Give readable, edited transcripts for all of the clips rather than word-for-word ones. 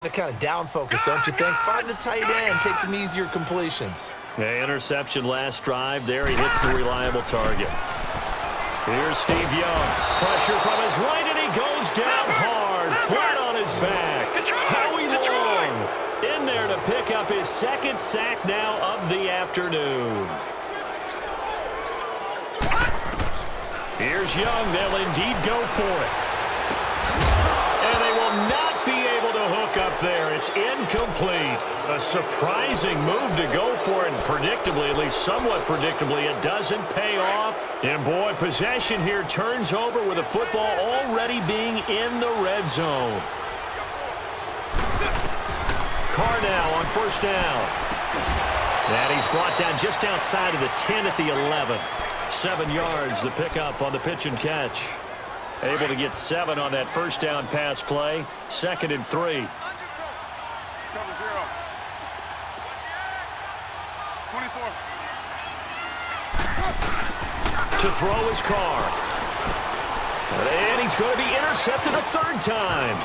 Kind of down focus, don't you think? Find the tight end, take some easier completions. Yeah, interception last drive. There he hits the reliable target. Here's Steve Young. Pressure from his right, and he goes down hard, flat on his back. Howie Long in there to pick up his second sack now of the afternoon. Here's Young. They'll indeed go for it. And they will not be able to hook up there. It's incomplete. A surprising move to go for it, and predictably, at least somewhat predictably, it doesn't pay off. And boy, possession here turns over with the football already being in the red zone. Carr now on first down. And he's brought down just outside of the 10 at the 11. 7 yards, the pickup on the pitch and catch. Able to get 7 on that first down pass play. 2nd and 3. Cover 0. 24. To throw his Carr. And he's going to be intercepted a 3rd time.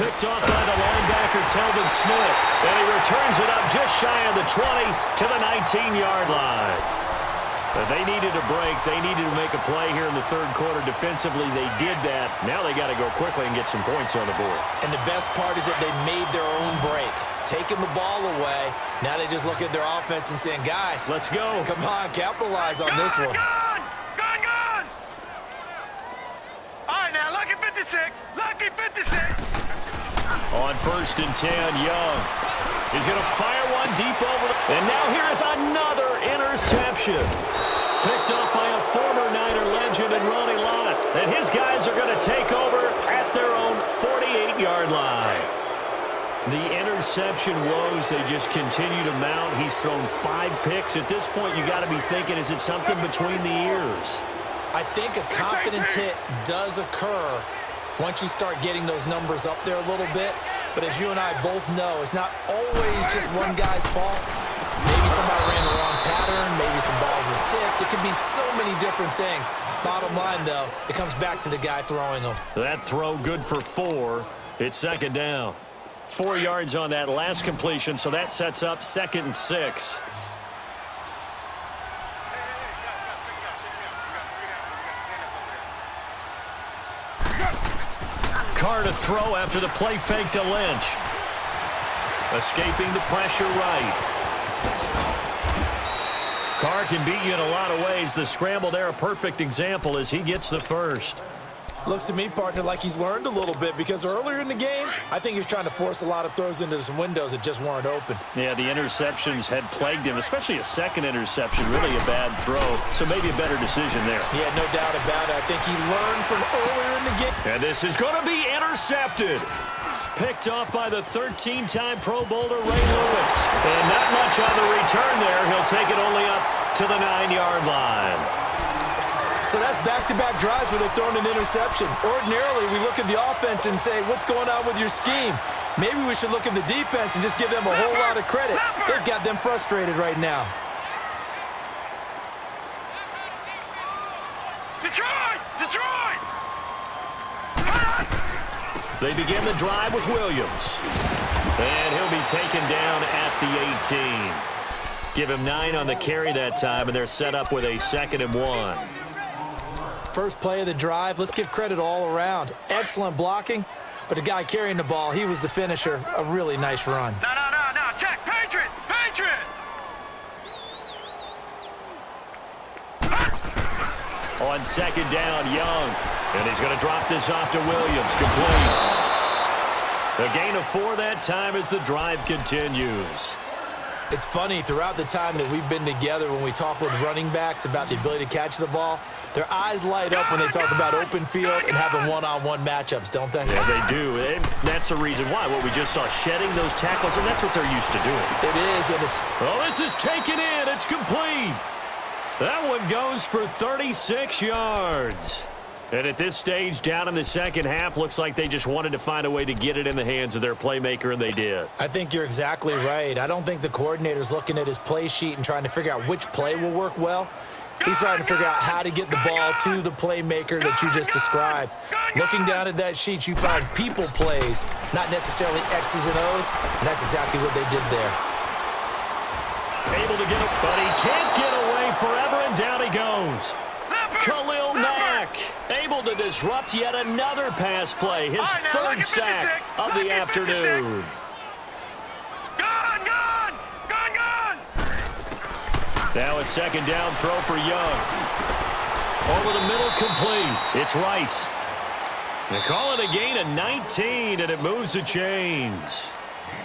Picked off by the linebacker, Telvin Smith. And he returns it up just shy of the 20 to the 19-yard line. But they needed a break. They needed to make a play here in the 3rd quarter. Defensively, they did that. Now they got to go quickly and get some points on the board. And the best part is that they made their own break. Taking the ball away. Now they just look at their offense and saying, guys, let's go. Come on, capitalize on this one. Gone! All right, now, lucky 56. Lucky 56. On 1st and 10, Young. He's going to fire one deep over. And now here is another interception. Picked up by a former Niner legend in Ronnie Lott. And his guys are going to take over at their own 48-yard line. The interception woes, they just continue to mount. He's thrown 5 picks. At this point, you got to be thinking, is it something between the ears? I think a confidence hit does occur once you start getting those numbers up there a little bit. But as you and I both know, it's not always just one guy's fault. Maybe somebody ran the wrong pattern. Maybe some balls were tipped. It could be so many different things. Bottom line, though, it comes back to the guy throwing them. That throw good for 4. It's 2nd down. 4 yards on that last completion, so that sets up 2nd and 6. Carr to throw after the play fake to Lynch. Escaping the pressure right. Carr can beat you in a lot of ways. The scramble there, a perfect example as he gets the first. Looks to me, partner, like he's learned a little bit because earlier in the game, I think he was trying to force a lot of throws into some windows that just weren't open. Yeah, the interceptions had plagued him, especially a 2nd interception, really a bad throw. So maybe a better decision there. Yeah, no doubt about it. I think he learned from earlier in the game. And this is going to be intercepted. Picked off by the 13-time Pro Bowler Ray Lewis. And not much on the return there. He'll take it only up to the 9-yard line. So that's back-to-back drives where they've thrown an interception. Ordinarily, we look at the offense and say, what's going on with your scheme? Maybe we should look at the defense and just give them a whole lot of credit. They've got them frustrated right now. Detroit! They begin the drive with Williams. And he'll be taken down at the 18. Give him 9 on the carry that time, and they're set up with a 2nd and 1. First play of the drive, let's give credit all around. Excellent blocking, but the guy carrying the ball, he was the finisher. A really nice run. No. Check. Patriot. On 2nd down, Young. And he's going to drop this off to Williams. Complete. A gain of 4 that time as the drive continues. It's funny, throughout the time that we've been together, when we talk with running backs about the ability to catch the ball, their eyes light up when they talk about open field and having one-on-one matchups, don't they? Yeah, they do. And that's the reason why. What we just saw, shedding those tackles, and that's what they're used to doing. It is. And it's... Oh, this is taken in. It's complete. That one goes for 36 yards. And at this stage, down in the second half, looks like they just wanted to find a way to get it in the hands of their playmaker, and they did. I think you're exactly right. I don't think the coordinator's looking at his play sheet and trying to figure out which play will work well. He's trying to figure out how to get the ball to the playmaker that you just described. Looking down at that sheet, you find people plays, not necessarily X's and O's, and that's exactly what they did there. Able to get it, but he can't get away forever, and down he goes. Khalil Mack able to disrupt yet another pass play, his third sack of the afternoon. Now a second down throw for Young. Over the middle, complete. It's Rice. They call it a gain of 19, and it moves the chains.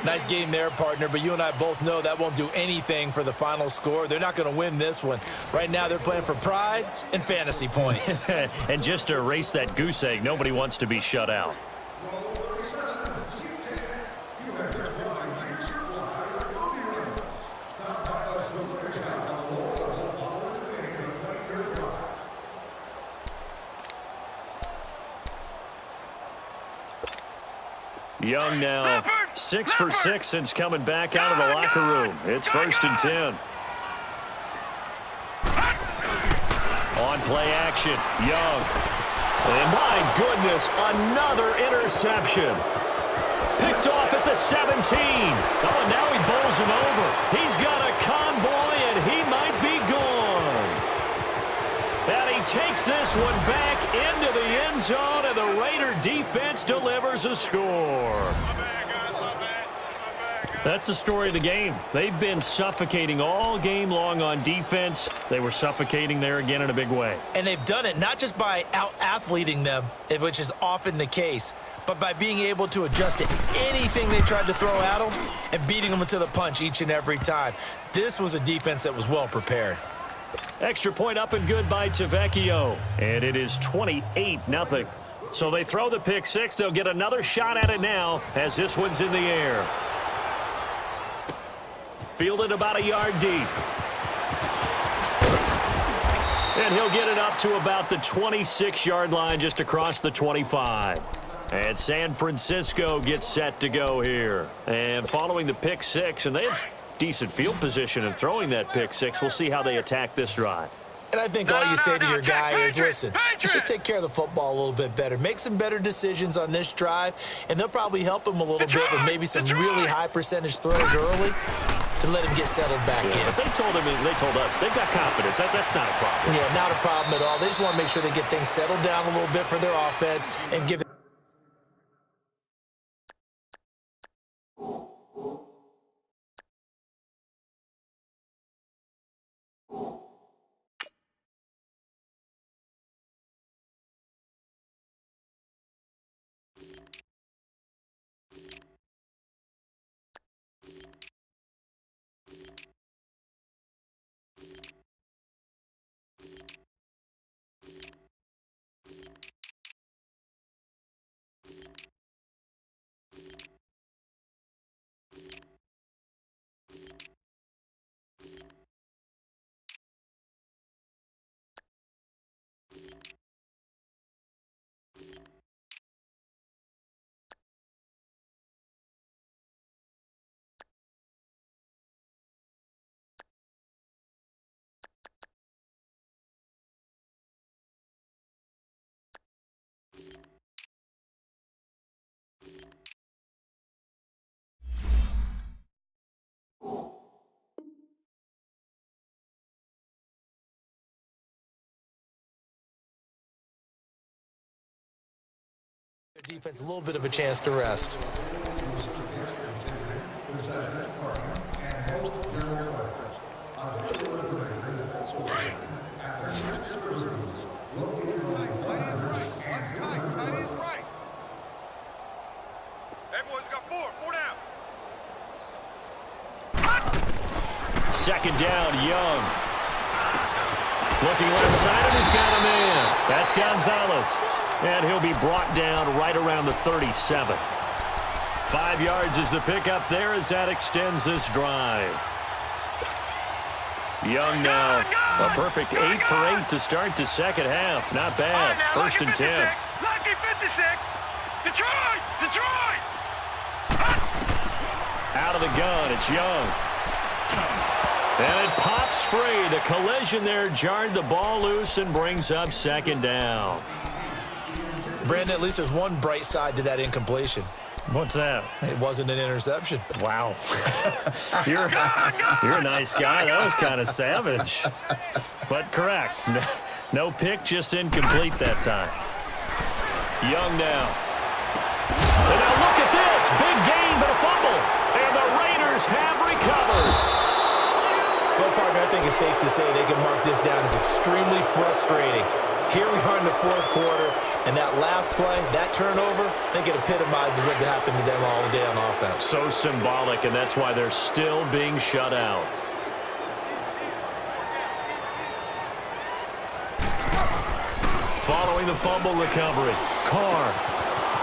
Nice game there, partner, but you and I both know that won't do anything for the final score. They're not going to win this one. Right now, they're playing for pride and fantasy points. And just to erase that goose egg, nobody wants to be shut out. Young now 6 for 6 since coming back out of the locker room. It's 1st and 10. On play action, Young. And my goodness, another interception. Picked off at the 17. Oh, and now he bowls him over. He's got a convoy, and he might be gone. And he takes this one back into the end zone, and the Raider defense delivers a score. That's the story of the game. They've been suffocating all game long on defense. They were suffocating there again in a big way. And they've done it not just by out-athleting them, which is often the case, but by being able to adjust to anything they tried to throw at them and beating them to the punch each and every time. This was a defense that was well prepared. Extra point up and good by Tavecchio. And it is 28-0. So they throw the pick six. They'll get another shot at it now as this one's in the air. Fielded about a yard deep. And he'll get it up to about the 26-yard line, just across the 25. And San Francisco gets set to go here. And following the pick six, and they have decent field position in throwing that pick six. We'll see how they attack this drive. And I think all you say to your guy is, listen, let's just take care of the football a little bit better. Make some better decisions on this drive, and they'll probably help him a little bit with maybe some really high percentage throws early to let him get settled back in. But they told us, they've got confidence. That's not a problem. Yeah, not a problem at all. They just want to make sure they get things settled down a little bit for their offense and give it. Defense a little bit of a chance to rest. Everyone's got four down. Second down, Young. Looking left side of him, he's got a man. That's Gonzalez. And he'll be brought down right around the 37. 5 yards is the pickup there as that extends this drive. Young now, a perfect 8 for 8 to start the second half. Not bad. 1st and 10. Lucky 56. Detroit! Out of the gun, it's Young. And it pops free. The collision there jarred the ball loose and brings up second down. Brandon, at least there's one bright side to that incompletion. What's that? It wasn't an interception. Wow. You're a nice guy. That was kind of savage. But correct. No pick, just incomplete that time. Young now. And now look at this. Big gain, but a fumble. And the Raiders have recovered. Well, partner, I think it's safe to say they can mark this down as extremely frustrating. Here we are in the fourth quarter, and that last play, that turnover, I think it epitomizes what happened to them all day on offense. So symbolic, and that's why they're still being shut out. Following the fumble recovery, Carr.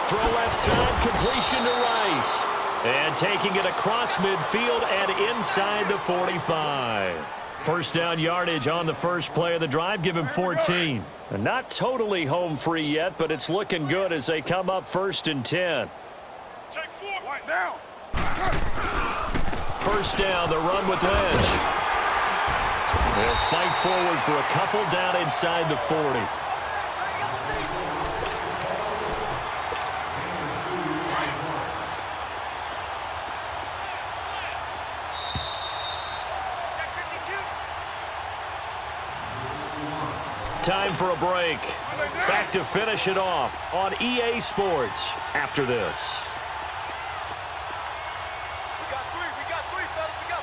Throw left side, completion to Rice. And taking it across midfield and inside the 45. First down yardage on the first play of the drive. Give him 14. And not totally home free yet, but it's looking good as they come up 1st and 10. Take 4. Right down. First down, the run with Lynch. They'll fight forward for a couple down inside the 40. Time for a break. Back to finish it off on EA Sports after this. We got 3. We got 3, fellas. We got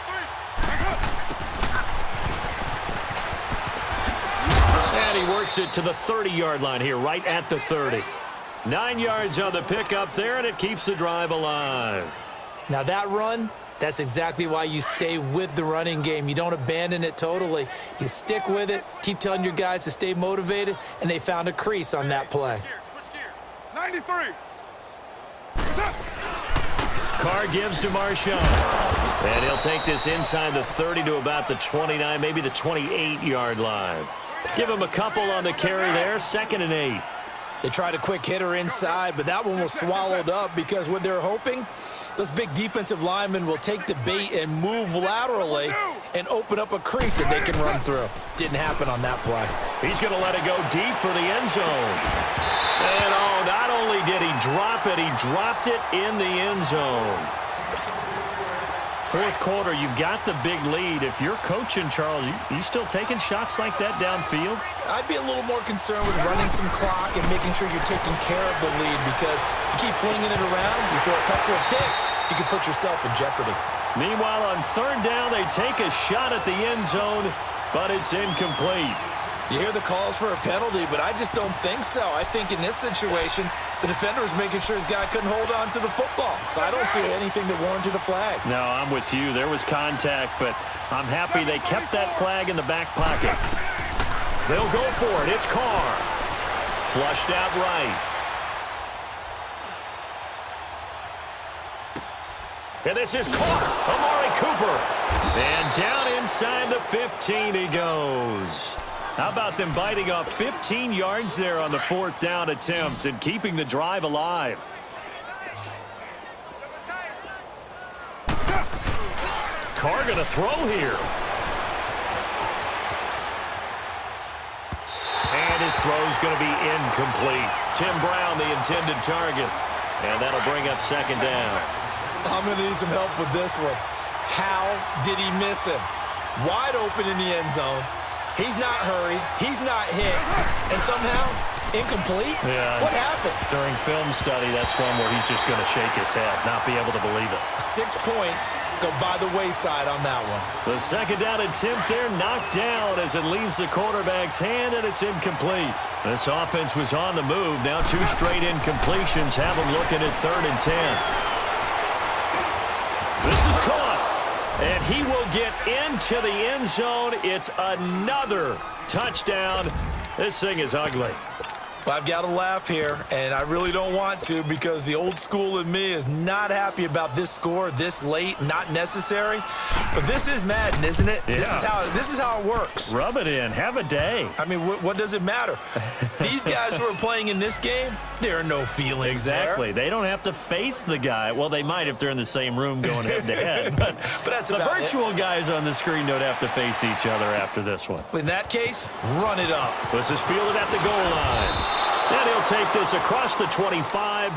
3. And he works it to the 30-yard line here, right at the 30. 9 yards on the pickup there, and it keeps the drive alive. Now that run, that's exactly why you stay with the running game. You don't abandon it totally. You stick with it, keep telling your guys to stay motivated, and they found a crease on that play. Switch gears. 93. Carr gives to Marshawn. And he'll take this inside the 30 to about the 29, maybe the 28-yard line. Give him a couple on the carry there, 2nd and 8. They tried a quick hitter inside, but that one was swallowed up because what they're hoping, those big defensive linemen will take the bait and move laterally and open up a crease that they can run through. Didn't happen on that play. He's going to let it go deep for the end zone. And oh, not only did he drop it, he dropped it in the end zone. Fourth quarter, you've got the big lead. If you're coaching, Charles, you still taking shots like that downfield? I'd be a little more concerned with running some clock and making sure you're taking care of the lead, because you keep flinging it around, you throw a couple of picks, you can put yourself in jeopardy. Meanwhile, on 3rd down, they take a shot at the end zone, but it's incomplete. You hear the calls for a penalty, but I just don't think so. I think in this situation, the defender was making sure his guy couldn't hold on to the football. So I don't see anything that warranted a flag. No, I'm with you. There was contact, but I'm happy they kept that flag in the back pocket. They'll go for it. It's Carr. Flushed out right. And this is caught. Amari Cooper. And down inside the 15 he goes. How about them biting off 15 yards there on the 4th down attempt and keeping the drive alive? Carr going to throw here. And his throw's going to be incomplete. Tim Brown, the intended target. And that'll bring up 2nd down. I'm going to need some help with this one. How did he miss him? Wide open in the end zone. He's not hurried. He's not hit. And somehow, incomplete? Yeah. What happened? During film study, that's one where he's just going to shake his head, not be able to believe it. 6 points go by the wayside on that one. The 2nd down attempt there knocked down as it leaves the quarterback's hand, and it's incomplete. This offense was on the move. Now 2 straight incompletions have them looking at 3rd and 10. This is caught. And he will get into the end zone. It's another touchdown. This thing is ugly. Well, I've got to laugh here, and I really don't want to because the old school in me is not happy about this score this late, not necessary. But this is Madden, isn't it? Yeah. This is how it works. Rub it in. Have a day. I mean, what does it matter? These guys who are playing in this game, there are no feelings Exactly. there. They don't have to face the guy. Well, they might if they're in the same room going head-to-head. But that's the about virtual guys on the screen don't have to face each other after this one. In that case, run it up. This is fielded at the goal line. And he'll take this across the 25.